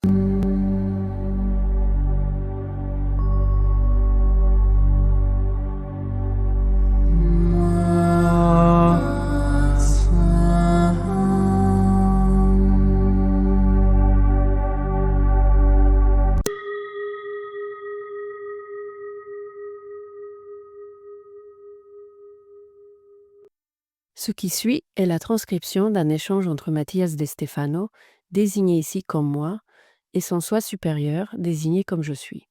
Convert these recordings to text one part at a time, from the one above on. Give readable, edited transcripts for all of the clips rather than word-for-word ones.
Ce qui suit est la transcription d'un échange entre Mathias de Stefano, désigné ici comme moi, et son soi supérieur, désigné comme je suis.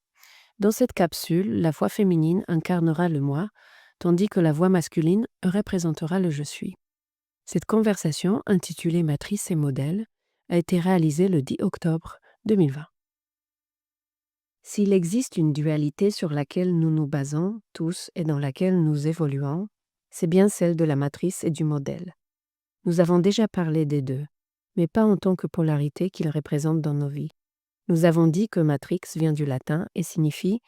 Dans cette capsule, la voix féminine incarnera le moi, tandis que la voix masculine représentera le je suis. Cette conversation, intitulée Matrice et modèle, a été réalisée le 10 octobre 2020. S'il existe une dualité sur laquelle nous nous basons tous et dans laquelle nous évoluons, c'est bien celle de la matrice et du modèle. Nous avons déjà parlé des deux, mais pas en tant que polarité qu'ils représentent dans nos vies. Nous avons dit que matrix vient du latin et signifie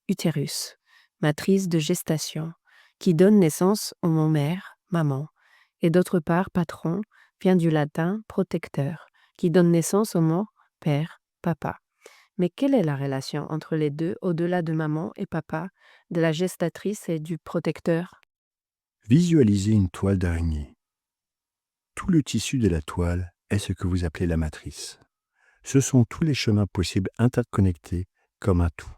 utérus, matrice de gestation, qui donne naissance au mot mère, maman, et d'autre part patron vient du latin protecteur, qui donne naissance au mot père, papa. Mais quelle est la relation entre les deux au-delà de maman et papa, de la gestatrice et du protecteur? Visualisez une toile d'araignée. Tout le tissu de la toile est ce que vous appelez la matrice. Ce sont tous les chemins possibles interconnectés comme un tout.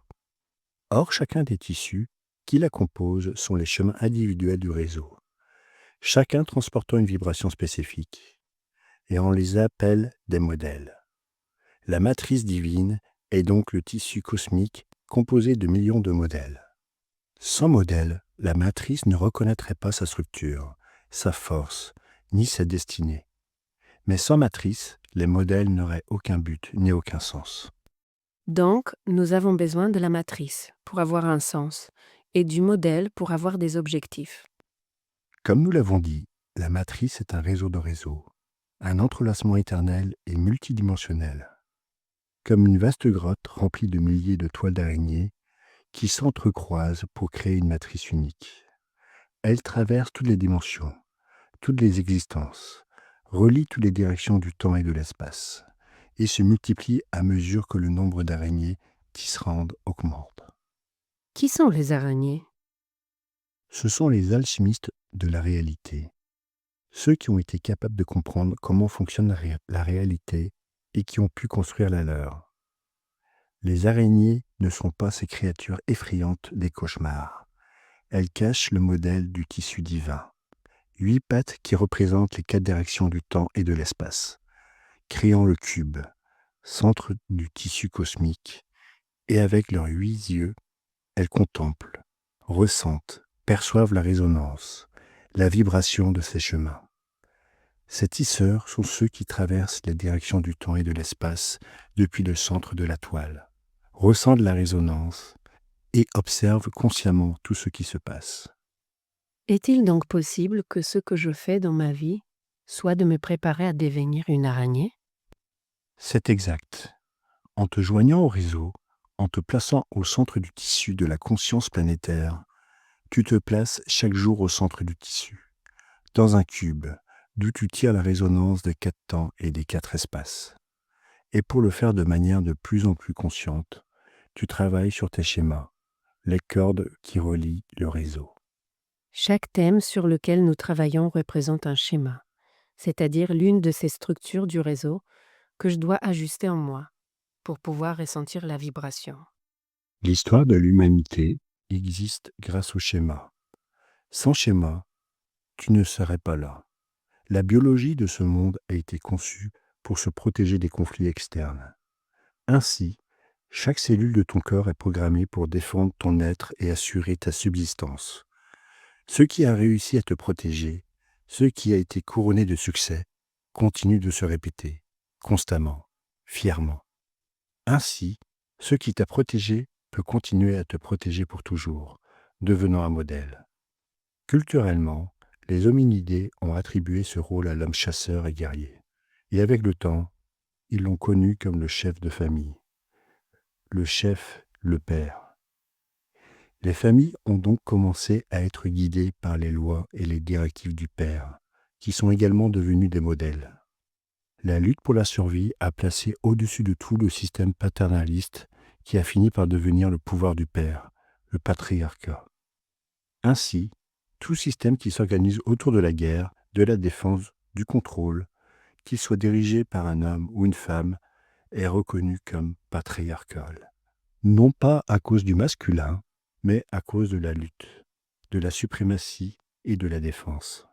Or, chacun des tissus qui la composent sont les chemins individuels du réseau, chacun transportant une vibration spécifique, et on les appelle des modèles. La matrice divine est donc le tissu cosmique composé de millions de modèles. Sans modèle, la matrice ne reconnaîtrait pas sa structure, sa force, ni sa destinée. Mais sans matrice, les modèles n'auraient aucun but ni aucun sens. Donc, nous avons besoin de la matrice pour avoir un sens et du modèle pour avoir des objectifs. Comme nous l'avons dit, la matrice est un réseau de réseaux, un entrelacement éternel et multidimensionnel. Comme une vaste grotte remplie de milliers de toiles d'araignées qui s'entrecroisent pour créer une matrice unique. Elle traverse toutes les dimensions, toutes les existences, relie toutes les directions du temps et de l'espace, et se multiplie à mesure que le nombre d'araignées qui se rendent augmente. Qui sont les araignées? Ce sont les alchimistes de la réalité, ceux qui ont été capables de comprendre comment fonctionne la réalité et qui ont pu construire la leur. Les araignées ne sont pas ces créatures effrayantes des cauchemars. Elles cachent le modèle du tissu divin. 8 pattes qui représentent les 4 directions du temps et de l'espace, créant le cube, centre du tissu cosmique, et avec leurs 8 yeux, elles contemplent, ressentent, perçoivent la résonance, la vibration de ces chemins. Ces tisseurs sont ceux qui traversent les directions du temps et de l'espace depuis le centre de la toile, ressentent la résonance et observent consciemment tout ce qui se passe. Est-il donc possible que ce que je fais dans ma vie soit de me préparer à devenir une araignée? C'est exact. En te joignant au réseau, en te plaçant au centre du tissu de la conscience planétaire, tu te places chaque jour au centre du tissu, dans un cube, d'où tu tires la résonance des 4 temps et des 4 espaces. Et pour le faire de manière de plus en plus consciente, tu travailles sur tes schémas, les cordes qui relient le réseau. Chaque thème sur lequel nous travaillons représente un schéma, c'est-à-dire l'une de ces structures du réseau que je dois ajuster en moi pour pouvoir ressentir la vibration. L'histoire de l'humanité existe grâce au schéma. Sans schéma, tu ne serais pas là. La biologie de ce monde a été conçue pour se protéger des conflits externes. Ainsi, chaque cellule de ton corps est programmée pour défendre ton être et assurer ta subsistance. Ce qui a réussi à te protéger, ce qui a été couronné de succès, continue de se répéter, constamment, fièrement. Ainsi, ce qui t'a protégé peut continuer à te protéger pour toujours, devenant un modèle. Culturellement, les hominidés ont attribué ce rôle à l'homme chasseur et guerrier. Et avec le temps, ils l'ont connu comme le chef de famille. Le chef, le père. Les familles ont donc commencé à être guidées par les lois et les directives du père, qui sont également devenus des modèles. La lutte pour la survie a placé au-dessus de tout le système paternaliste qui a fini par devenir le pouvoir du père, le patriarcat. Ainsi, tout système qui s'organise autour de la guerre, de la défense, du contrôle, qu'il soit dirigé par un homme ou une femme, est reconnu comme patriarcal. Non pas à cause du masculin, mais à cause de la lutte, de la suprématie et de la défense.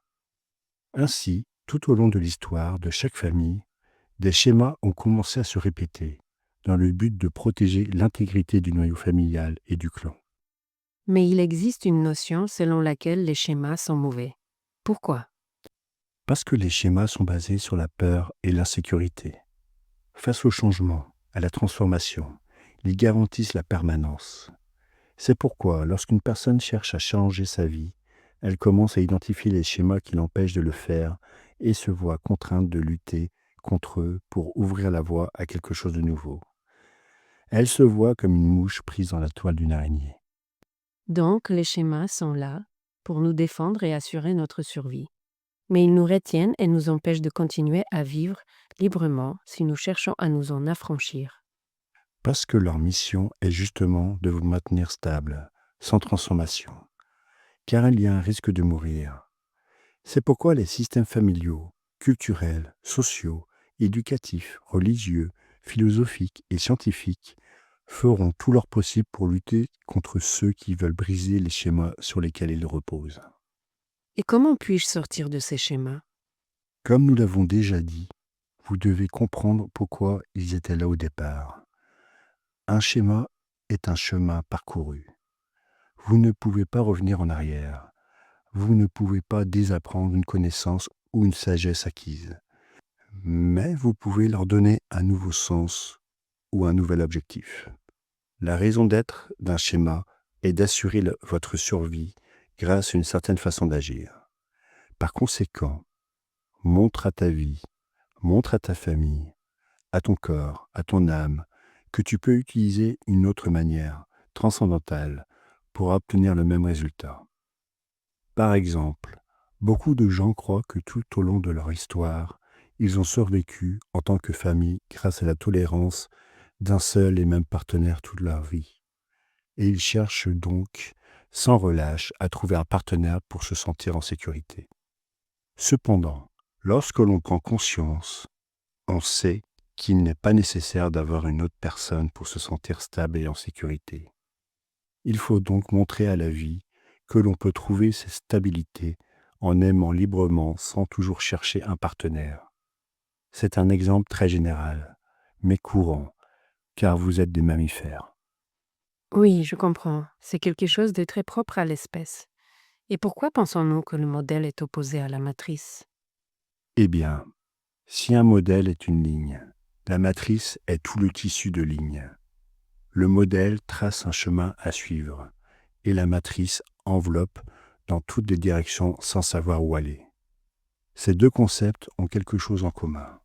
Ainsi, tout au long de l'histoire de chaque famille, des schémas ont commencé à se répéter, dans le but de protéger l'intégrité du noyau familial et du clan. Mais il existe une notion selon laquelle les schémas sont mauvais. Pourquoi? Parce que les schémas sont basés sur la peur et l'insécurité. Face au changement, à la transformation, ils garantissent la permanence. C'est pourquoi, lorsqu'une personne cherche à changer sa vie, elle commence à identifier les schémas qui l'empêchent de le faire et se voit contrainte de lutter contre eux pour ouvrir la voie à quelque chose de nouveau. Elle se voit comme une mouche prise dans la toile d'une araignée. Donc, les schémas sont là pour nous défendre et assurer notre survie. Mais ils nous retiennent et nous empêchent de continuer à vivre librement si nous cherchons à nous en affranchir. Parce que leur mission est justement de vous maintenir stable, sans transformation. Car il y a un risque de mourir. C'est pourquoi les systèmes familiaux, culturels, sociaux, éducatifs, religieux, philosophiques et scientifiques feront tout leur possible pour lutter contre ceux qui veulent briser les schémas sur lesquels ils reposent. Et comment puis-je sortir de ces schémas? Comme nous l'avons déjà dit, vous devez comprendre pourquoi ils étaient là au départ. Un schéma est un chemin parcouru. Vous ne pouvez pas revenir en arrière. Vous ne pouvez pas désapprendre une connaissance ou une sagesse acquise. Mais vous pouvez leur donner un nouveau sens ou un nouvel objectif. La raison d'être d'un schéma est d'assurer votre survie grâce à une certaine façon d'agir. Par conséquent, montre à ta vie, montre à ta famille, à ton corps, à ton âme, que tu peux utiliser une autre manière, transcendantale, pour obtenir le même résultat. Par exemple, beaucoup de gens croient que tout au long de leur histoire, ils ont survécu en tant que famille grâce à la tolérance d'un seul et même partenaire toute leur vie. Et ils cherchent donc, sans relâche, à trouver un partenaire pour se sentir en sécurité. Cependant, lorsque l'on prend conscience, on sait qu'il n'est pas nécessaire d'avoir une autre personne pour se sentir stable et en sécurité. Il faut donc montrer à la vie que l'on peut trouver cette stabilité en aimant librement sans toujours chercher un partenaire. C'est un exemple très général, mais courant, car vous êtes des mammifères. Oui, je comprends. C'est quelque chose de très propre à l'espèce. Et pourquoi pensons-nous que le modèle est opposé à la matrice? Eh bien, si un modèle est une ligne, la matrice est tout le tissu de lignes. Le modèle trace un chemin à suivre, et la matrice enveloppe dans toutes les directions sans savoir où aller. Ces deux concepts ont quelque chose en commun.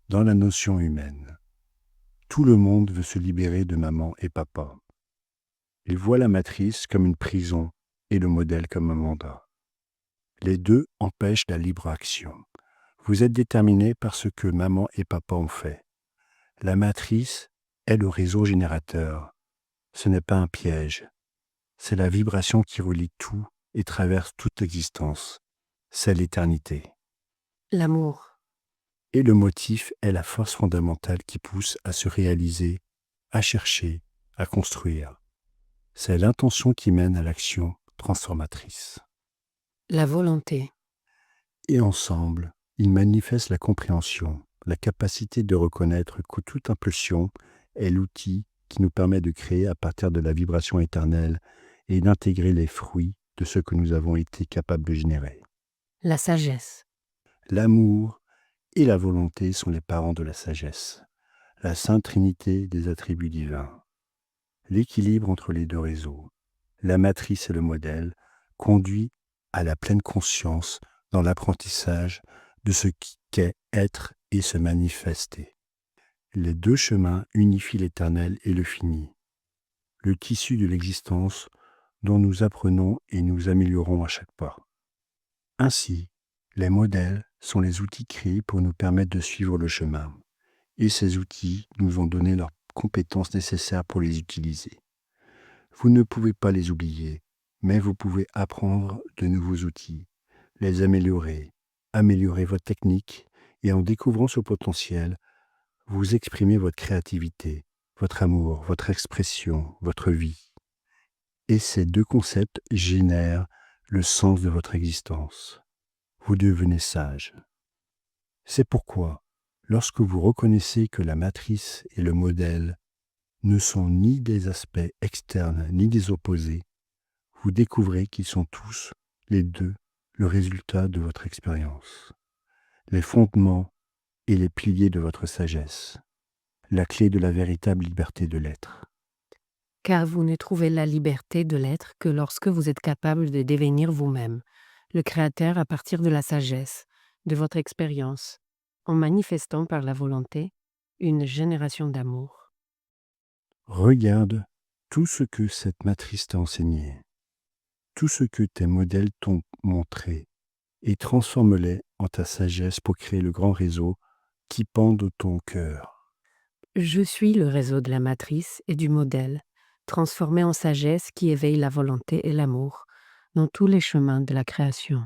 Dans la notion humaine, tout le monde veut se libérer de maman et papa. Il voit la matrice comme une prison et le modèle comme un mandat. Les deux empêchent la libre action. Vous êtes déterminé par ce que maman et papa ont fait. La matrice est le réseau générateur. Ce n'est pas un piège. C'est la vibration qui relie tout et traverse toute l'existence. C'est l'éternité. L'amour. Et le motif est la force fondamentale qui pousse à se réaliser, à chercher, à construire. C'est l'intention qui mène à l'action transformatrice. La volonté. Et ensemble, ils manifestent la compréhension, la capacité de reconnaître que toute impulsion est l'outil qui nous permet de créer à partir de la vibration éternelle et d'intégrer les fruits de ce que nous avons été capables de générer. La sagesse. L'amour et la volonté sont les parents de la sagesse, la sainte trinité des attributs divins. L'équilibre entre les deux réseaux, la matrice et le modèle, conduit à la pleine conscience dans l'apprentissage de ce qu'est être et se manifester. Les deux chemins unifient l'éternel et le fini, le tissu de l'existence dont nous apprenons et nous améliorons à chaque pas. Ainsi, les modèles sont les outils créés pour nous permettre de suivre le chemin. Et ces outils nous ont donné leurs compétences nécessaires pour les utiliser. Vous ne pouvez pas les oublier, mais vous pouvez apprendre de nouveaux outils, les améliorer, améliorer votre technique, et en découvrant ce potentiel, vous exprimez votre créativité, votre amour, votre expression, votre vie. Et ces deux concepts génèrent le sens de votre existence. Vous devenez sage. C'est pourquoi, lorsque vous reconnaissez que la matrice et le modèle ne sont ni des aspects externes ni des opposés, vous découvrez qu'ils sont tous, les deux, le résultat de votre expérience, les fondements et les piliers de votre sagesse, la clé de la véritable liberté de l'être. Car vous ne trouvez la liberté de l'être que lorsque vous êtes capable de devenir vous-même, le créateur à partir de la sagesse, de votre expérience, en manifestant par la volonté une génération d'amour. Regarde tout ce que cette matrice t'a enseigné, tout ce que tes modèles t'ont montré, et transforme-les en ta sagesse pour créer le grand réseau qui pend de ton cœur. Je suis le réseau de la matrice et du modèle, transformé en sagesse qui éveille la volonté et l'amour dans tous les chemins de la création.